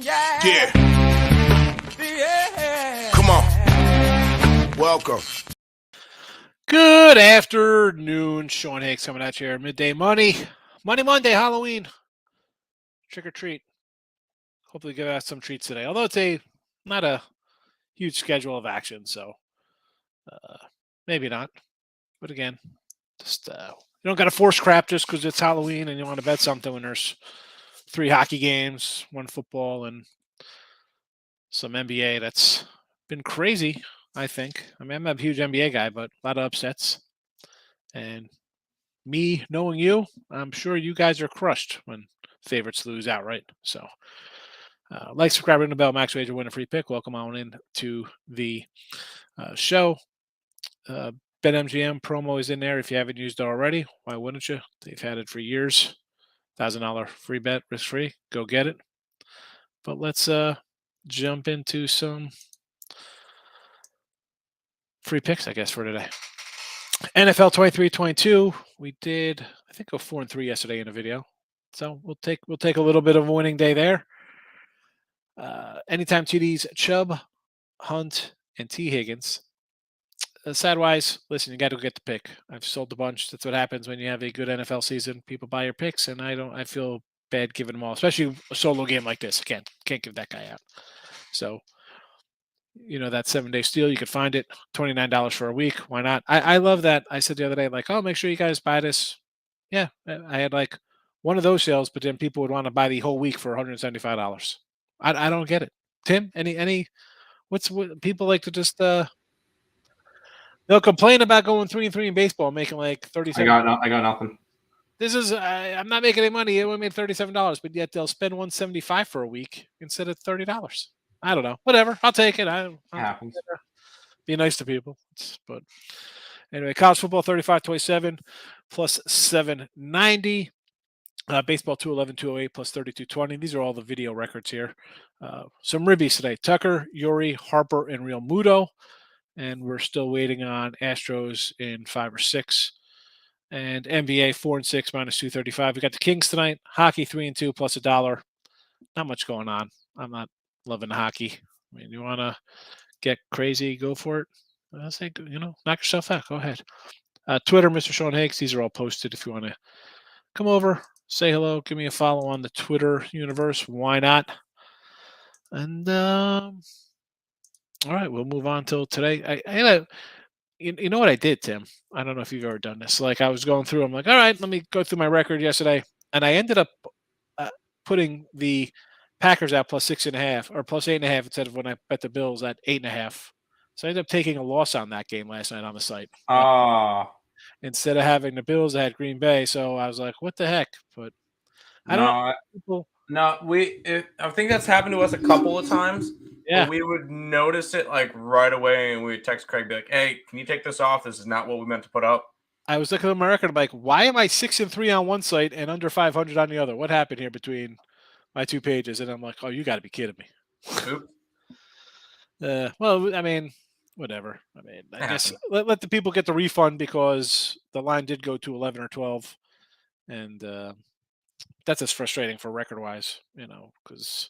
Yeah. Come on. Welcome. Good afternoon. Sean Higgs coming at you here. Midday Money. Monday, Halloween. Trick or treat. Hopefully give us some treats today. Although it's not a huge schedule of action, so maybe not. But again, just you don't got to force crap just because it's Halloween and you want to bet something when there's 3 hockey games, 1 football, and some NBA. That's been crazy, I think. I mean, I'm not a huge NBA guy, but a lot of upsets. And me knowing you, I'm sure you guys are crushed when favorites lose outright. So, like, subscribe, ring the bell, max wager, win a free pick. Welcome on in to the show. BetMGM promo is in there. If you haven't used it already, why wouldn't you? They've had it for years. $1,000 free bet, risk free. Go get it. But let's jump into some free picks, I guess, for today. NFL 23-22. We did, I think, go 4-3 yesterday in a video. So we'll take a little bit of a winning day there. Anytime TDs, Chubb, Hunt, and T. Higgins. Sidewise, listen, you got to get the pick. I've sold a bunch. That's what happens when you have a good NFL season. People buy your picks, and I feel bad giving them all, especially a solo game like this. Can't give that guy out. So, that 7-day steal, you could find it $29 for a week. Why not? I love that. I said the other day, like, oh, make sure you guys buy this. Yeah, I had like one of those sales, but then people would want to buy the whole week for $175. I don't get it. Tim, any what people like to just they'll complain about going 3-3 in baseball, making like $37. I got nothing. This is I'm not making any money. It only made $37, but yet they'll spend $175 for a week instead of $30. I don't know. Whatever. I'll take it. Happens. Be nice to people. But anyway, college football 35-27 plus 790. Baseball 211, 208 plus 3220. These are all the video records here. Some ribbies today. Tucker, Yuri, Harper, and Real Muto. And we're still waiting on Astros in 5 or 6. And NBA 4-6 minus 235. We got the Kings tonight. Hockey 3-2 plus $1. Not much going on. I'm not loving hockey. I mean, you want to get crazy, go for it. I say, knock yourself out. Go ahead. Twitter, Mr. Sean Higgs. These are all posted if you want to come over, say hello, give me a follow on the Twitter universe. Why not? And all right, we'll move on till today. I had you know what I did, Tim? I don't know if you've ever done this. Like I was going through, I'm like, all right, let me go through my record yesterday, and I ended up putting the Packers out plus 6.5 or plus 8.5 instead of when I bet the Bills at 8.5. So I ended up taking a loss on that game last night on the site. Instead of having the Bills, I had Green Bay. So I was like, what the heck? But I don't know. I think that's happened to us a couple of times. Yeah. But we would notice it like right away, and we would text Craig, be like, hey, can you take this off? This is not what we meant to put up. I was looking at my record. I'm like, why am I 6-3 on one site and under 500 on the other? What happened here between my 2 pages? And I'm like, oh, you got to be kidding me. Well, I mean, whatever. I mean, I guess let the people get the refund because the line did go to 11 or 12. And that's just frustrating for record-wise, because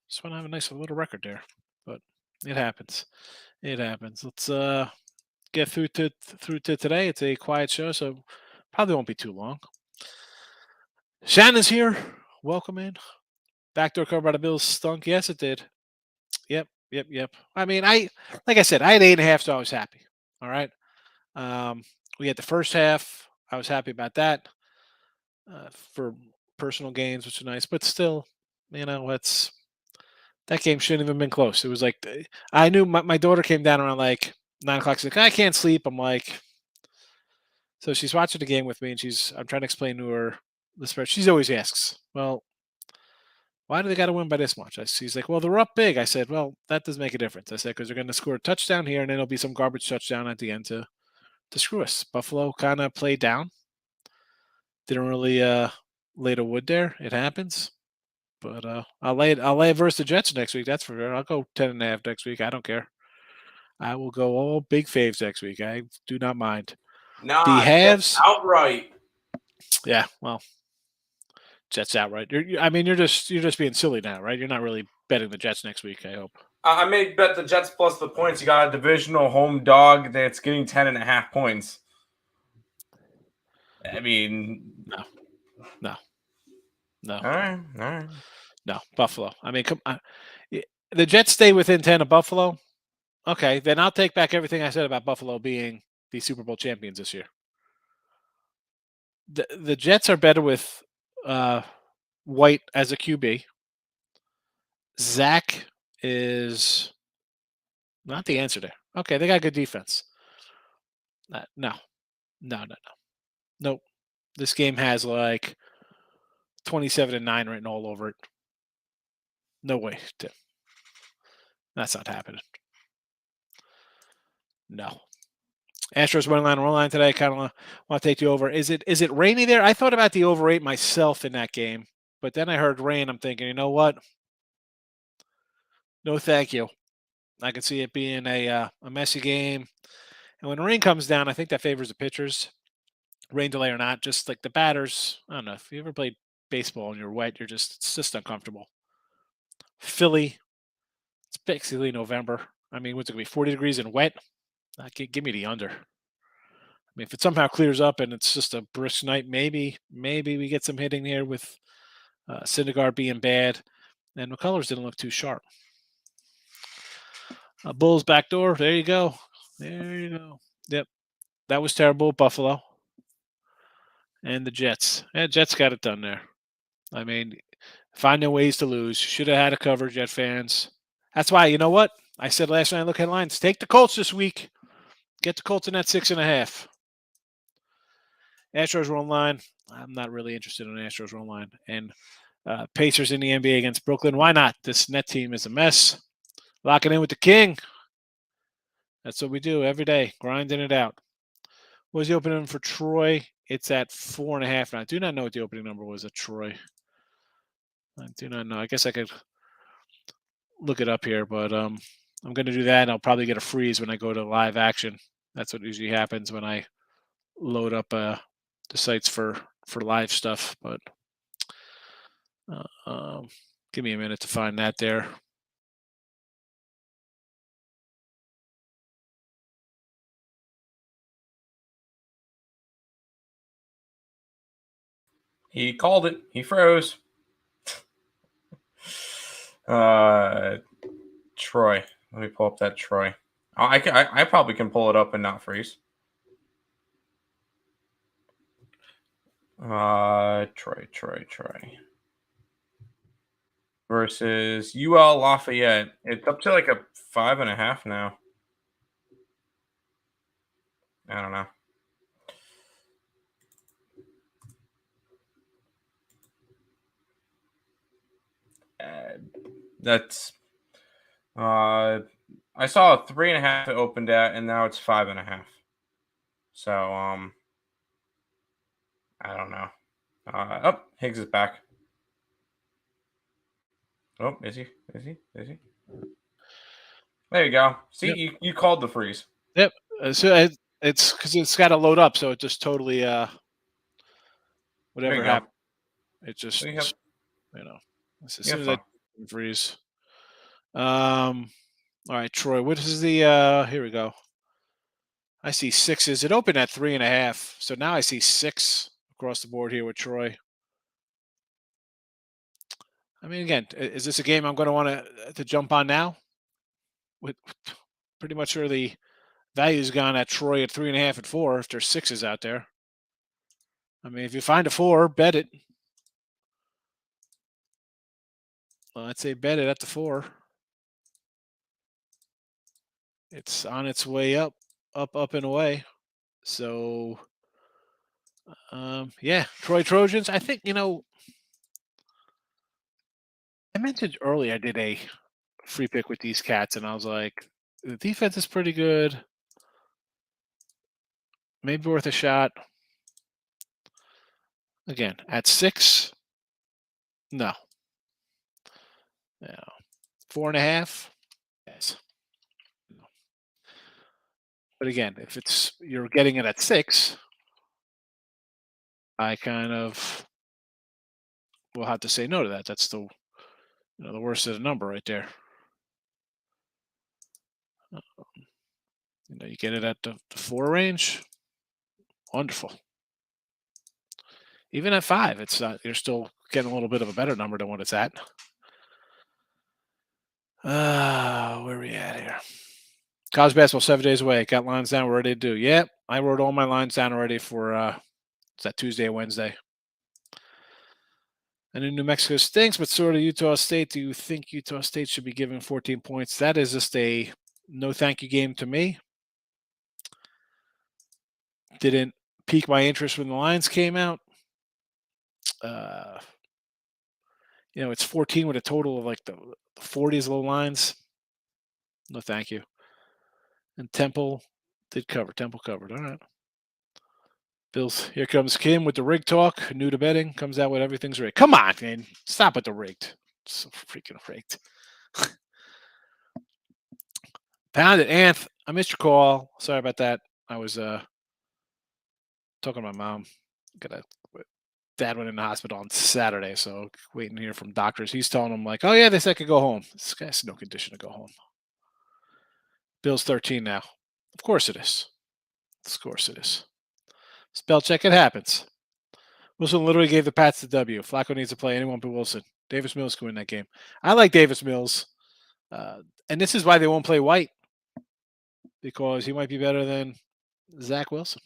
just want to have a nice little record there. But it happens. It happens. Let's get through to today. It's a quiet show, so probably won't be too long. Shannon's here. Welcome in. Backdoor cover by the Bills stunk. Yes, it did. Yep. I mean, like I said, I had 8.5, so I was happy. All right. We had the first half. I was happy about that for personal gains, which is nice. But still, that game shouldn't have even been close. It was like I knew my daughter came down around like 9 o'clock. She's like, I can't sleep. I'm like, so she's watching the game with me, and I'm trying to explain to her the spread. She always asks, well, why do they got to win by this much? She's like, well, they're up big. I said, well, that does make a difference. I said, because they're going to score a touchdown here, and then there'll be some garbage touchdown at the end to screw us. Buffalo kind of played down. Didn't really lay the wood there. It happens. But I'll lay it versus the Jets next week. That's for sure. I'll go 10.5 next week. I don't care. I will go all big faves next week. I do not mind. Nah, the halves outright. Yeah, well, Jets outright. You're just being silly now, right? You're not really betting the Jets next week, I hope. I may bet the Jets plus the points. You got a divisional home dog that's getting 10.5 points. I mean, No. all right. No, Buffalo. I mean, come on. The Jets stay within 10 of Buffalo. Okay, then I'll take back everything I said about Buffalo being the Super Bowl champions this year. The Jets are better with White as a QB. Zach is not the answer there. Okay, they got good defense. No. Nope. This game has like 27-9 written all over it. No way, Tim. That's not happening. No. Astros money line today. Kind of want to take the over. Is it rainy there? I thought about the over 8 myself in that game, but then I heard rain. I'm thinking, you know what? No, thank you. I can see it being a messy game. And when rain comes down, I think that favors the pitchers, rain delay or not. Just like the batters. I don't know if you ever played baseball and you're wet, it's just uncomfortable. Philly, it's basically November. I mean, what's it gonna be? 40 degrees and wet. Give me the under. I mean, if it somehow clears up and it's just a brisk night, maybe we get some hitting here with Syndergaard being bad, and McCullers didn't look too sharp. Bulls backdoor. There you go. Yep, that was terrible. Buffalo and the Jets. Yeah, Jets got it done there. I mean, finding ways to lose. Should have had a cover, Jet fans. That's why, you know what? I said last night, look headlines. Take the Colts this week. Get the Colts in that 6.5. Astros run line. I'm not really interested in Astros run line. And Pacers in the NBA against Brooklyn. Why not? This net team is a mess. Locking in with the king. That's what we do every day, grinding it out. What was the opening for Troy? It's at 4.5 now. I do not know what the opening number was at Troy. I do not know. I guess I could look it up here, but I'm going to do that, and I'll probably get a freeze when I go to live action. That's what usually happens when I load up the sites for live stuff. But give me a minute to find that there. He called it. He froze. Troy. Let me pull up that Troy. I probably can pull it up and not freeze. Troy versus UL Lafayette. It's up to like a 5.5 now. I don't know. That's I saw a 3.5 it opened at, and now it's 5.5. So I don't know. Higgs is back. Oh, is he? There you go. See, Yep. you called the freeze. Yep. So it's because it's got to load up, so it just totally whatever happened. It just as soon as I freeze. All right, Troy. What is the? Here we go. I see 6s. It opened at 3.5, so now I see 6 across the board here with Troy. I mean, again, is this a game I'm going to want to jump on now? With pretty much sure the value's gone at Troy at 3.5 and 4 if there's 6s out there. I mean, if you find a 4, bet it. Well, I'd say bet it at the 4. It's on its way up and away. So, yeah, Troy Trojans. I think, I mentioned earlier I did a free pick with these cats, and I was like, the defense is pretty good. Maybe worth a shot. Again, at 6, no. Yeah. 4.5, yes. But again, if you're getting it at 6, I kind of we'll have to say no to that. That's the the worst of the number right there. You get it at the 4 range. Wonderful. Even at 5, it's you're still getting a little bit of a better number than what it's at. Where are we at here? College basketball 7 days away. Got lines down. We're ready to do. Yep, I wrote all my lines down already for is that Tuesday or Wednesday. And in New Mexico stinks, but sort of Utah State. Do you think Utah State should be given 14 points? That is just a no thank you game to me. Didn't pique my interest when the lines came out. It's 14 with a total of like the 40s low lines. No thank you. And Temple did cover. Temple covered. All right. Bills. Here comes Kim with the rig talk. New to betting. Comes out with everything's rigged. Come on, man. Stop with the rigged. So freaking rigged. Pound it. Anth, I missed your call. Sorry about that. I was talking to my mom. Dad went in the hospital on Saturday, so waiting to hear from doctors. He's telling them like, oh yeah, they said I could go home. This guy's no condition to go home. Bill's 13 now. Of course it is. Of course it is. Spell check, it happens. Wilson literally gave the Pats the W. Flacco needs to play anyone but Wilson. Davis Mills can win that game. I like Davis Mills. And this is why they won't play White. Because he might be better than Zach Wilson.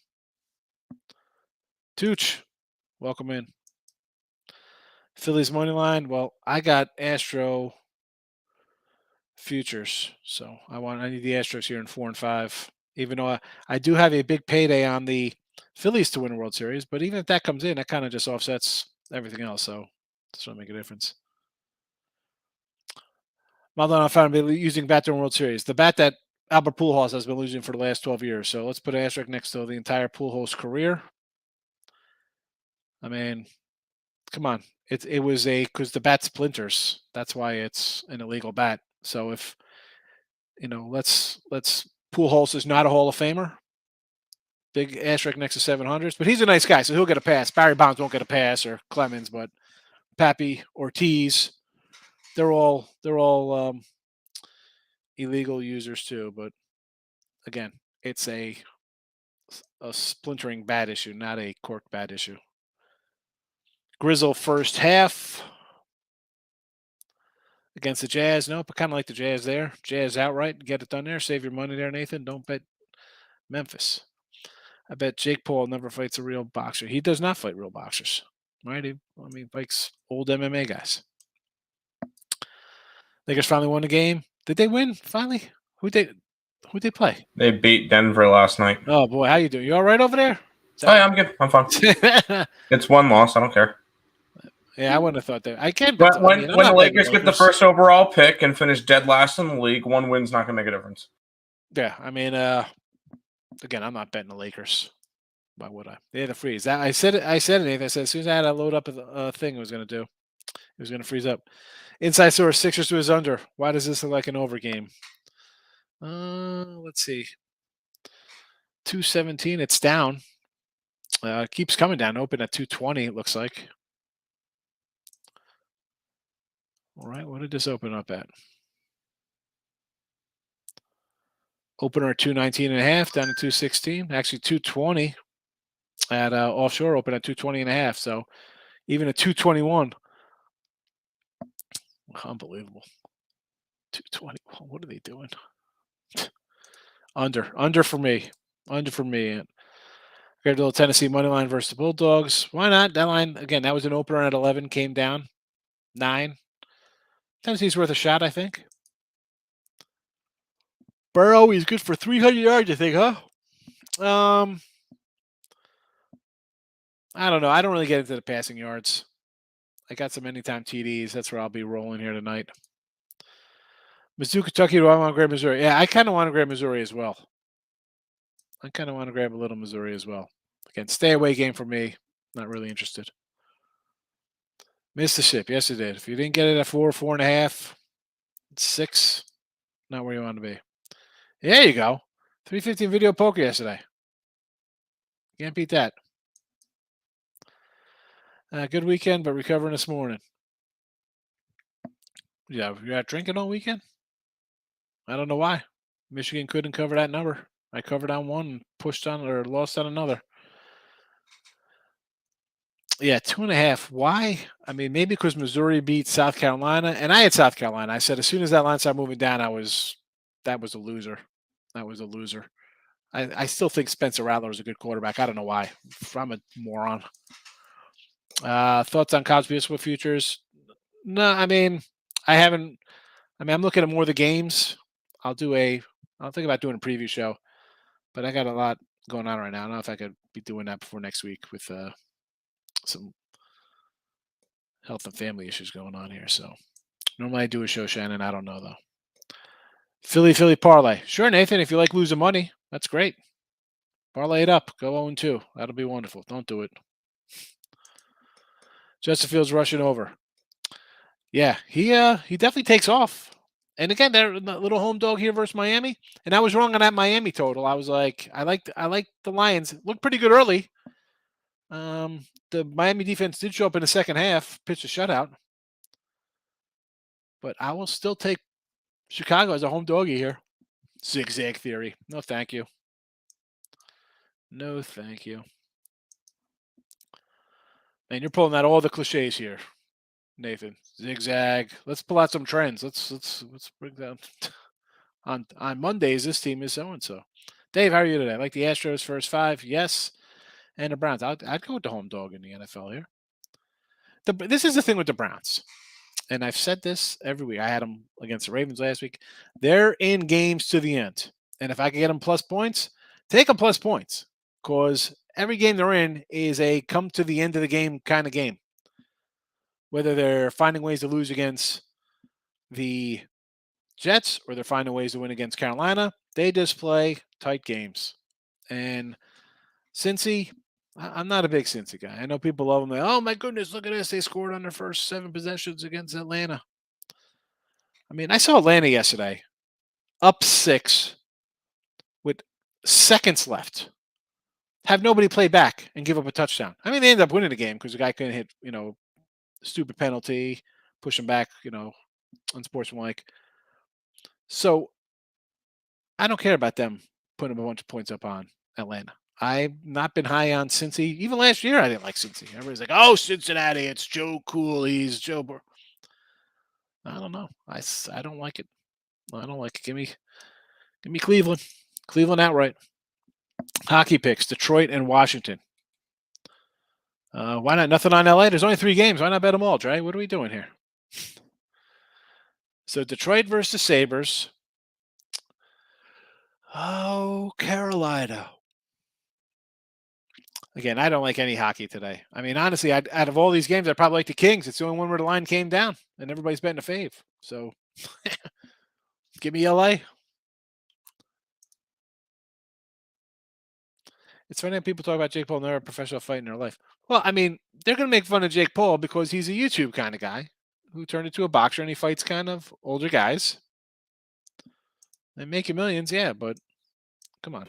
Tooch, welcome in. Phillies money line. Well, I got Astro futures. So I need the Astros here in 4 and 5. Even though I do have a big payday on the Phillies to win a World Series, but even if that comes in, that kind of just offsets everything else. So it doesn't make a difference. Maldonado found to be using bat during World Series. The bat that Albert Pujols has been losing for the last 12 years. So let's put an asterisk next to the entire Pujols career. I mean, come on. It was because the bat splinters. That's why it's an illegal bat. So if let's Pujols is not a Hall of Famer. Big asterisk next to 700s, but he's a nice guy, so he'll get a pass. Barry Bonds won't get a pass, or Clemens, but Pappy, Ortiz, they're all illegal users too. But again, it's a splintering bat issue, not a cork bat issue. Grizzle first half against the Jazz. Nope, I kind of like the Jazz there. Jazz outright, get it done there. Save your money there, Nathan. Don't bet Memphis. I bet Jake Paul never fights a real boxer. He does not fight real boxers, right? He fights old MMA guys. Lakers finally won the game. Did they win finally? Who'd they play? They beat Denver last night. Oh boy, how you doing? You all right over there? Oh yeah, I'm good. I'm fine. It's one loss. I don't care. Yeah, I wouldn't have thought that. I can't. But when the Lakers get the first overall pick and finish dead last in the league, one win's not going to make a difference. Yeah, I mean, again, I'm not betting the Lakers. Why would I? They had to freeze. I said it. I said as soon as I had to load up a thing, it was going to do. It was going to freeze up. Inside source, Sixers to his under. Why does this look like an over game? Let's see. 217. It's down. It keeps coming down. Open at 220. It looks like. All right. What did this open up at? Opener at 219 and a half, down to 216. Actually, 220 at offshore. Open at 220 and a half. So even at 221. Unbelievable. 220. What are they doing? Under for me. Under for me. Got a little Tennessee money line versus the Bulldogs. Why not? That line, again, that was an opener at 11, came down 9. Tennessee's worth a shot, I think. Burrow, he's good for 300 yards, I think, huh? I don't know. I don't really get into the passing yards. I got some anytime TDs. That's where I'll be rolling here tonight. Mizzou, Kentucky, do I want to grab Missouri? Yeah, I kind of want to grab Missouri as well. I kind of want to grab a little Missouri as well. Again, stay away game for me. Not really interested. Missed the ship. Yes, it did. If you didn't get it at 4, 4.5, 6, not where you want to be. There you go. 315 video poker yesterday. Can't beat that. Good weekend, but recovering this morning. Yeah, you're out drinking all weekend? I don't know why. Michigan couldn't cover that number. I covered on one and pushed on or lost on another. Yeah, 2.5. Why? I mean, maybe because Missouri beat South Carolina, and I had South Carolina. I said as soon as that line started moving down, that was a loser. That was a loser. I still think Spencer Rattler is a good quarterback. I don't know why. I'm a moron. Thoughts on college baseball futures? No, I mean, I haven't. I mean, I'm looking at more of the games. I'll think about doing a preview show, but I got a lot going on right now. I don't know if I could be doing that before next week with some health and family issues going on here. So normally I do a show, Shannon. I don't know though. Philly parlay. Sure, Nathan. If you like losing money, that's great. Parlay it up. Go 0-2. That'll be wonderful. Don't do it. Justin Fields rushing over. Yeah, he definitely takes off. And again, they're a little home dog here versus Miami. And I was wrong on that Miami total. I was like, I like the Lions. Looked pretty good early. The Miami defense did show up in the second half, pitched a shutout. But I will still take Chicago as a home doggy here. Zigzag theory. No, thank you. No, thank you. And you're pulling out all the cliches here, Nathan. Zigzag. Let's pull out some trends. Let's bring down. On Mondays, this team is so and so. Dave, how are you today? I like the Astros first 5, yes, and the Browns. I'd go with the home dog in the NFL here. This is the thing with the Browns, and I've said this every week. I had them against the Ravens last week. They're in games to the end, and if I can get them plus points, take them plus points, because every game they're in is a come to the end of the game kind of game. Whether they're finding ways to lose against the Jets or they're finding ways to win against Carolina, they just play tight games. And Cincy, I'm not a big Cincy guy. I know people love them. Like, oh my goodness, look at this. They scored on their first 7 possessions against Atlanta. I mean, I saw Atlanta yesterday up 6 with seconds left. Have nobody play back and give up a touchdown. I mean, they ended up winning the game because the guy couldn't hit, stupid penalty, push him back, unsportsmanlike. So I don't care about them putting a bunch of points up on Atlanta. I've not been high on Cincy. Even last year, I didn't like Cincy. Everybody's like, "Oh, Cincinnati, it's Joe Cooley's Joe." I don't know. I don't like it. I don't like it. Give me Cleveland. Cleveland outright. Hockey picks: Detroit and Washington. Why not? Nothing on LA. There's only 3 games. Why not bet them all, Dre? What are we doing here? So Detroit versus the Sabres. Oh, Carolina. Again, I don't like any hockey today. I mean, honestly, out of all these games, I probably like the Kings. It's the only one where the line came down, and everybody's betting a fave. So, give me LA. It's funny that people talk about Jake Paul never a professional fight in their life. Well, I mean, they're going to make fun of Jake Paul because he's a YouTube kind of guy who turned into a boxer and he fights kind of older guys. They make you millions, yeah, but come on,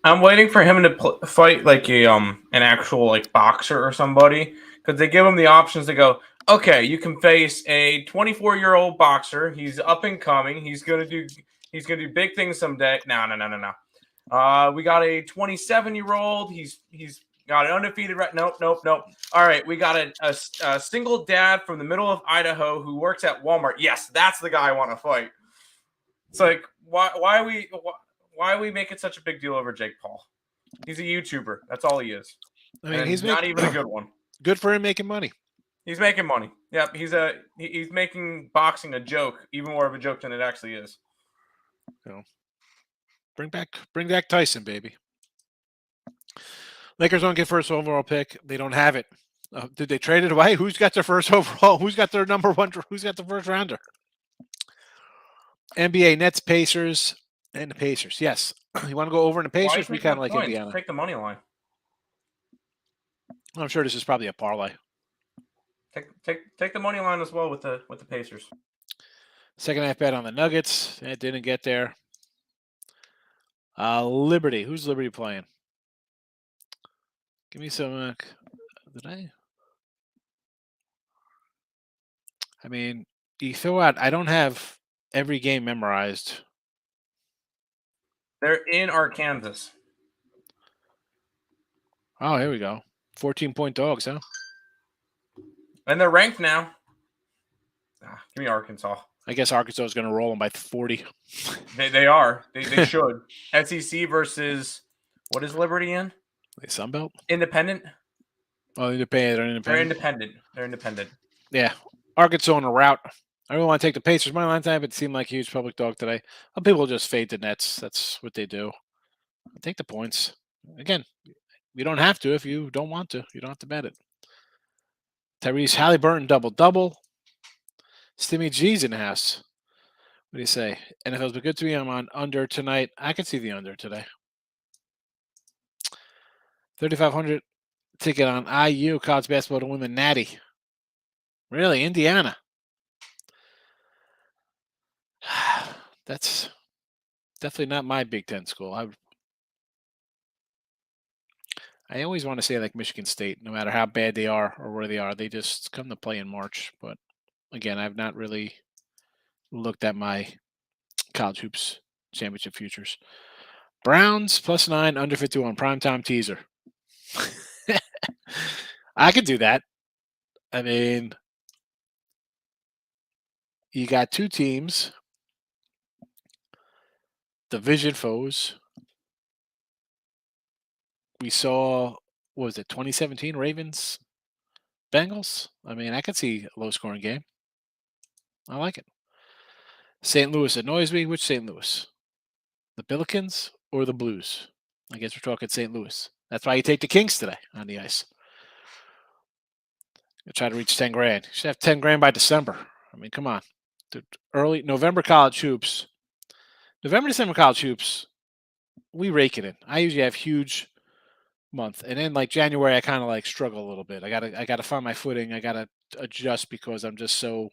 I'm waiting for him to fight like an actual like boxer or somebody, because they give him the options to go. Okay, you can face a 24-year-old boxer. He's up and coming. He's gonna do big things someday. No. We got a 27-year-old. He's got an undefeated. Nope. All right, we got a single dad from the middle of Idaho who works at Walmart. Yes, that's the guy I want to fight. It's like why are we making such a big deal over Jake Paul? He's a YouTuber. That's all he is. I mean, he's not even a good one. Good for him making money. He's making money. Yep, he's making boxing a joke, even more of a joke than it actually is. Bring back Tyson, baby. Lakers don't get first overall pick. They don't have it. Did they trade it away? Who's got their first overall? Who's got their number 1? Who's got the first rounder? NBA Nets, Pacers, and the Pacers. Yes. You want to go over in the Pacers? We kind of like Indiana. Take the money line. I'm sure this is probably a parlay. Take the money line as well with the Pacers. Second half bet on the Nuggets. It didn't get there. Liberty. Who's Liberty playing? Give me some. Did I? I mean, you throw out. I don't have every game memorized. They're in Arkansas. Oh, here we go. 14-point dogs, huh? And they're ranked now. Give me Arkansas. I guess Arkansas is going to roll them by 40. They are. They should. SEC versus what is Liberty in? They Sunbelt? Independent. Oh, they're independent. They're independent. Yeah. Arkansas on a route. I really want to take the Pacers money line time, but it seemed like a huge public dog today. Some people just fade the Nets. That's what they do. Take the points. Again, you don't have to if you don't want to. You don't have to bet it. Tyrese Halliburton double-double. Stimmy G's in the house. What do you say? NFL's been good to me. I'm on under tonight. I can see the under today. 3,500 ticket on IU college basketball to win the Natty. Really, Indiana. That's definitely not my Big Ten school. I always want to say like Michigan State, no matter how bad they are or where they are, they just come to play in March. But again, I've not really looked at my college hoops championship futures. Browns +9 under 51 primetime teaser. I could do that. I mean, you got two teams, division foes. We saw, what was it, 2017 Ravens, Bengals? I mean, I could see a low-scoring game. I like it. St. Louis annoys me. Which St. Louis? The Billikens or the Blues? I guess we're talking St. Louis. That's why you take the Kings today on the ice. You try to reach 10 grand. You should have 10 grand by December. I mean, come on. Dude, early November college hoops. November, December college hoops, we rake it in. I usually have huge month. And then like January, I kind of like struggle a little bit. I gotta find my footing. I gotta adjust because I'm just so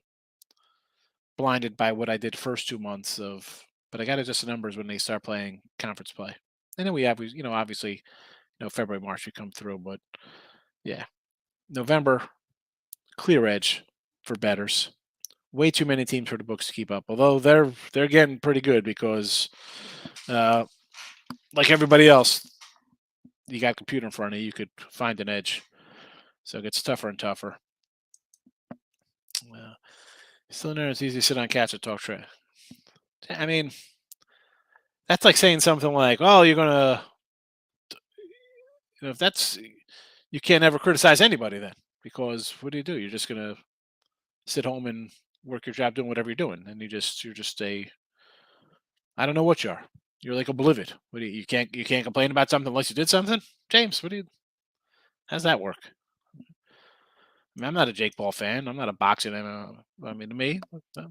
blinded by what I did first 2 months of, but I gotta adjust the numbers when they start playing conference play. And then we have, obviously, February, March we come through, but yeah, November, clear edge for bettors. Way too many teams for the books to keep up. Although they're getting pretty good because, like everybody else, you got a computer in front of you. You could find an edge, so it gets tougher and tougher. Still in there, it's easy to sit on couch and talk trash. I mean, that's like saying something like, "Oh, you're gonna," if that's, you can't ever criticize anybody then, because what do? You're just gonna sit home and work your job doing whatever you're doing, and you're just a, I don't know what you are. You're like oblivious. What do you can't complain about something unless you did something, James? How's that work? I mean, I'm not a Jake Paul fan. I'm not a boxing. I mean, to me, I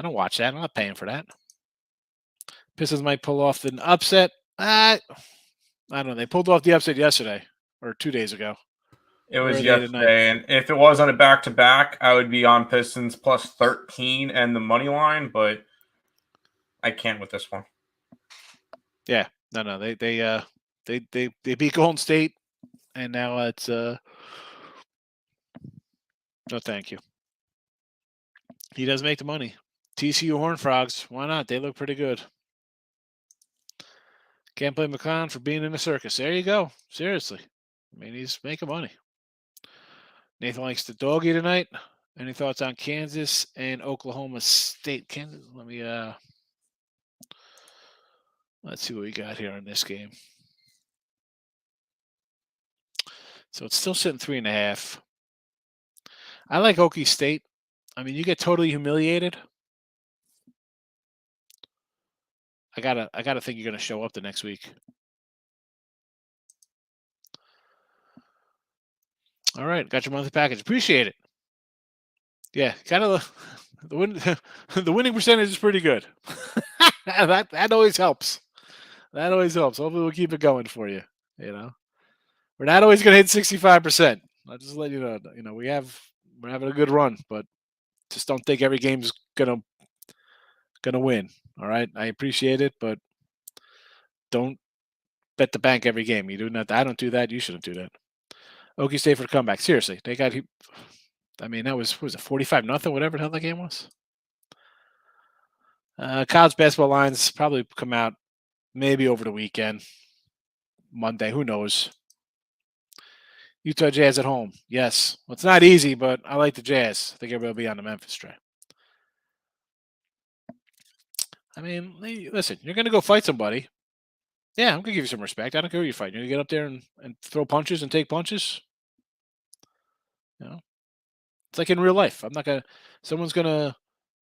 don't watch that. I'm not paying for that. Pistons might pull off the upset. I don't know. They pulled off the upset yesterday or 2 days ago. It was yesterday, and if it was on a back-to-back, I would be on Pistons +13 and the money line, but I can't with this one. Yeah, no. They beat Golden State, and now it's no, thank you. He does make the money. TCU Horned Frogs, why not? They look pretty good. Can't blame McCon for being in the circus. There you go. Seriously. I mean, he's making money. Nathan likes the doggy tonight. Any thoughts on Kansas and Oklahoma State? Kansas, let's see what we got here in this game. So it's still sitting 3.5. I like Okie State. I mean, you get totally humiliated. I gotta think you're gonna show up the next week. All right, got your monthly package. Appreciate it. Yeah, the winning percentage is pretty good. that always helps. That always helps. Hopefully, we'll keep it going for you. We're not always gonna hit 65%. I'll just let you know. We're having a good run, but just don't think every game's gonna win. All right, I appreciate it, but don't bet the bank every game. You do not. I don't do that. You shouldn't do that. Okie State for the comeback. Seriously, they got I mean, that was 45-0, whatever the hell that game was. College basketball lines probably come out maybe over the weekend, Monday. Who knows? Utah Jazz at home. Yes. Well, it's not easy, but I like the Jazz. I think everybody will be on the Memphis train. I mean, listen, you're going to go fight somebody. Yeah, I'm going to give you some respect. I don't care who you fight. You're going to get up there and throw punches and take punches. You know, it's like in real life. I'm not going to, someone's going to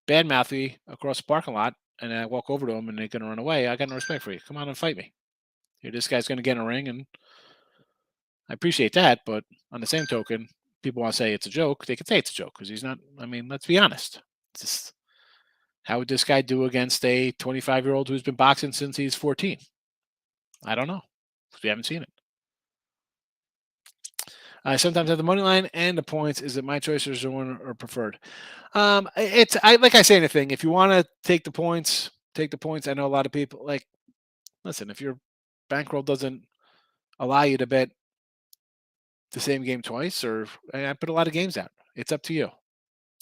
badmouth me across the parking lot and I walk over to them and they're going to run away. I got no respect for you. Come on and fight me. This guy's going to get in a ring, and I appreciate that. But on the same token, people want to say it's a joke. They can say it's a joke because he's not. I mean, let's be honest. It's just, how would this guy do against a 25-year-old who's been boxing since he's 14? I don't know. We haven't seen it. I sometimes have the money line and the points. Is it my choice or is there one or preferred? It's like I say anything. If you want to take the points, take the points. I know a lot of people like. Listen, if your bankroll doesn't allow you to bet the same game twice, or I put a lot of games out. It's up to you.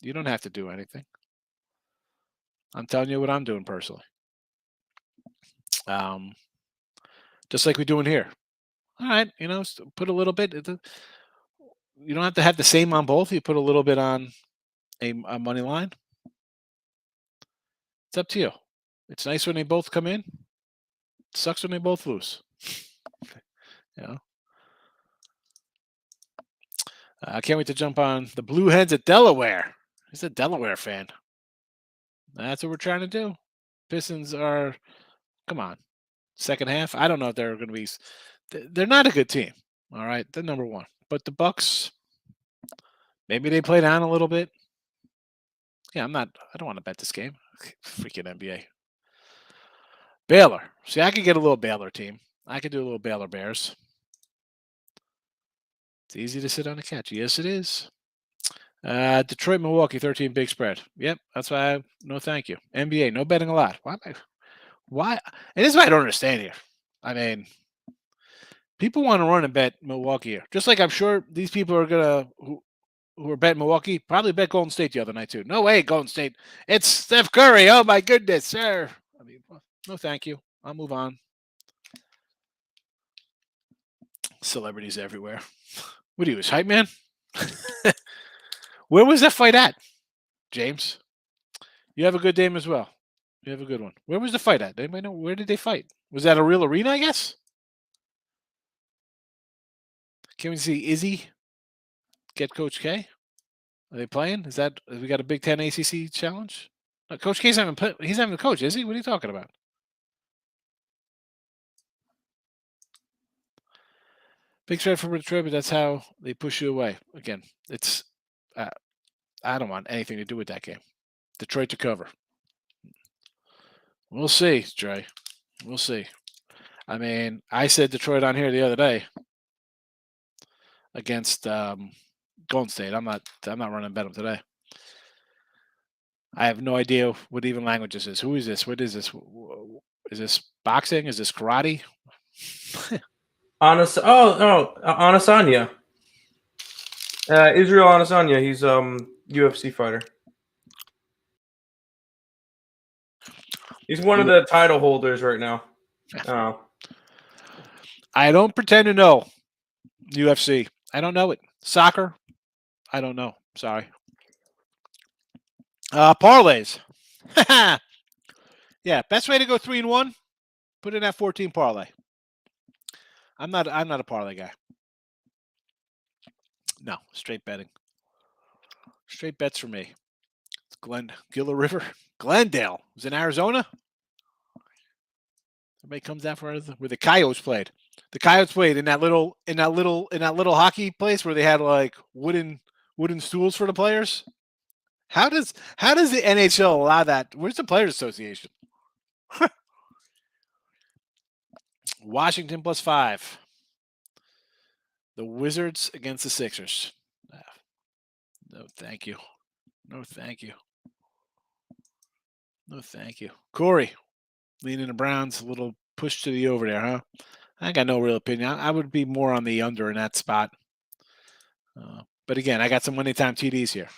You don't have to do anything. I'm telling you what I'm doing personally. Just like we're doing here. All right, put a little bit. You don't have to have the same on both. You put a little bit on a money line. It's up to you. It's nice when they both come in. It sucks when they both lose. I can't wait to jump on the Blue Heads at Delaware. He's a Delaware fan. That's what we're trying to do. Pistons are, come on, second half. I don't know if they're going to be. They're not a good team. All right, they're number one. But the Bucks, maybe they play down a little bit. Yeah, I don't want to bet this game. Freaking NBA. Baylor. See, I could get a little Baylor team. I could do a little Baylor Bears. It's easy to sit on the couch. Yes, it is. Detroit, Milwaukee, 13 big spread. Yep, that's why. No, thank you. NBA, no betting a lot. Why? And this is what I don't understand here. I mean, people want to run and bet Milwaukee here. Just like I'm sure these people are gonna who are betting Milwaukee probably bet Golden State the other night too. No way, Golden State. It's Steph Curry. Oh my goodness, sir. I mean, no, thank you. I'll move on. Celebrities everywhere. What are you, his hype man? Where was that fight at, James? You have a good game as well. You have a good one. Where was the fight at? Anybody know? Where did they fight? Was that a real arena, I guess? Can we see Izzy get Coach K? Are they playing? We got a Big Ten ACC challenge? No, Coach K's he's having a coach, is he? What are you talking about? Big spread for Detroit, but that's how they push you away. Again, it's I don't want anything to do with that game. Detroit to cover. We'll see, Dre. We'll see. I mean, I said Detroit on here the other day against Golden State. I'm not running bet them today. I have no idea what even language this is. Who is this? What is this? Is this boxing? Is this karate? Adesanya. Israel Adesanya. He's UFC fighter. He's one of the title holders right now. I don't pretend to know UFC. I don't know it. Soccer. I don't know. Sorry. Parlays. Yeah, best way to go 3-1. Put in that 14 parlay. I'm not a parlay guy. No, straight betting. Straight bets for me. It's Gila River, Glendale. It was in Arizona. Everybody comes out for where the Coyotes played. The Coyotes played in that little hockey place where they had like wooden stools for the players. How does the NHL allow that? Where's the Players Association? Washington +5. The Wizards against the Sixers. No, thank you. No, thank you. No, thank you. Corey, leaning the Browns, a little push to the over there, huh? I got no real opinion. I would be more on the under in that spot. But again, I got some money time TDs here.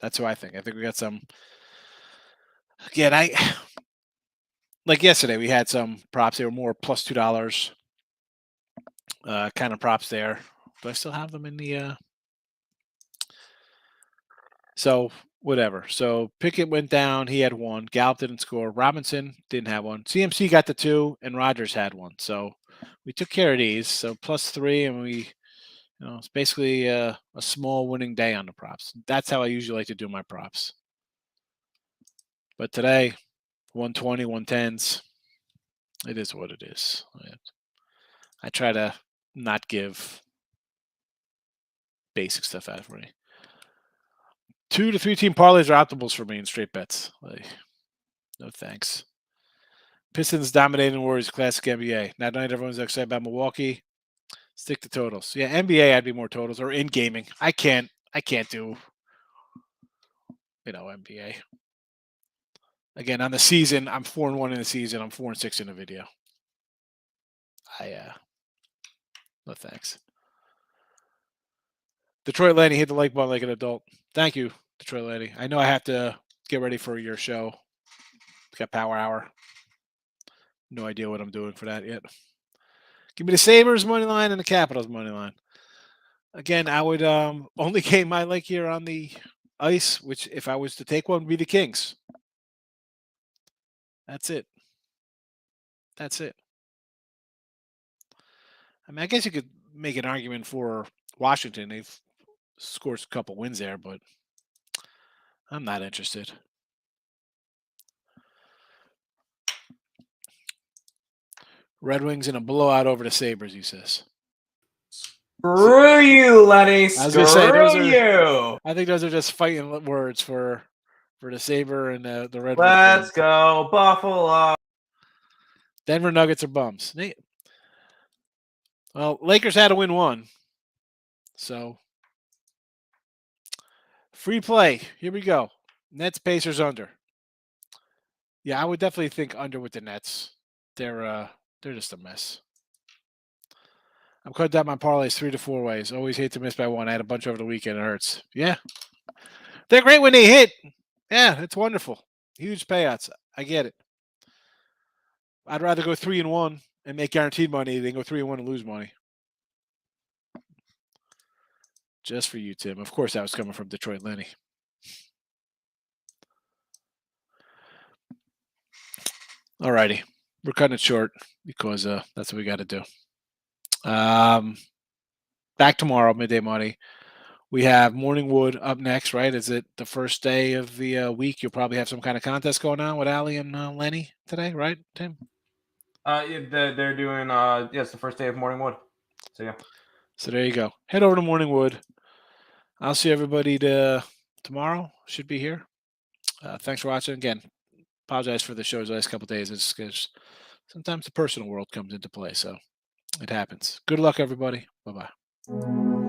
That's who I think. I think we got some. Again, like yesterday, we had some props. They were more plus $2 kind of props there. Do I still have them in the? So whatever. So Pickett went down. He had one. Gallup didn't score. Robinson didn't have one. CMC got the 2, and Rogers had one. So we took care of these. So +3, and we, it's basically a small winning day on the props. That's how I usually like to do my props. But today, 120, 110s. It is what it is. I try to not give basic stuff out for me. 2 to 3 team parlays are optimals for me in straight bets. No thanks. Pistons dominating Warriors classic NBA. That night everyone's excited about Milwaukee. Stick to totals. Yeah, NBA I'd be more totals, or in gaming. I can't do NBA. Again, on the season, I'm 4-1 in the season. I'm 4-6 in the video. No thanks. Detroit Lanny, hit the like button like an adult. Thank you, Detroit Lanny. I know I have to get ready for your show. Got Power Hour. No idea what I'm doing for that yet. Give me the Sabres money line and the Capitals money line. Again, I would only game I like here on the ice, which if I was to take one would be the Kings. That's it. I mean, I guess you could make an argument for Washington. They've scored a couple wins there, but I'm not interested. Red Wings in a blowout over the Sabres, he says. Screw you, Lenny. Screw you. I think those are just fighting words for the Sabre and the Red Wings. Let's go, Buffalo. Denver Nuggets are bums. Well, Lakers had to win one. So, free play. Here we go. Nets, Pacers under. Yeah, I would definitely think under with the Nets. They're just a mess. I'm cut down my parlays 3 to 4 ways. Always hate to miss by one. I had a bunch over the weekend. It hurts. Yeah. They're great when they hit. Yeah, it's wonderful. Huge payouts. I get it. I'd rather go 3-1 and make guaranteed money than go 3-1 and lose money. Just for you, Tim. Of course, that was coming from Detroit Lenny. All righty. We're cutting it short because that's what we got to do. Back tomorrow, Midday Money. We have Morning Wood up next, right? Is it the first day of the week? You'll probably have some kind of contest going on with Allie and Lenny today, right, Tim? Yeah, they're doing it's the first day of Morning Wood. So yeah. So there you go. Head over to Morning Wood. I'll see everybody tomorrow. Should be here. Thanks for watching. Again, apologize for the shows the last couple of days. It's because sometimes the personal world comes into play, so it happens. Good luck, everybody. Bye-bye.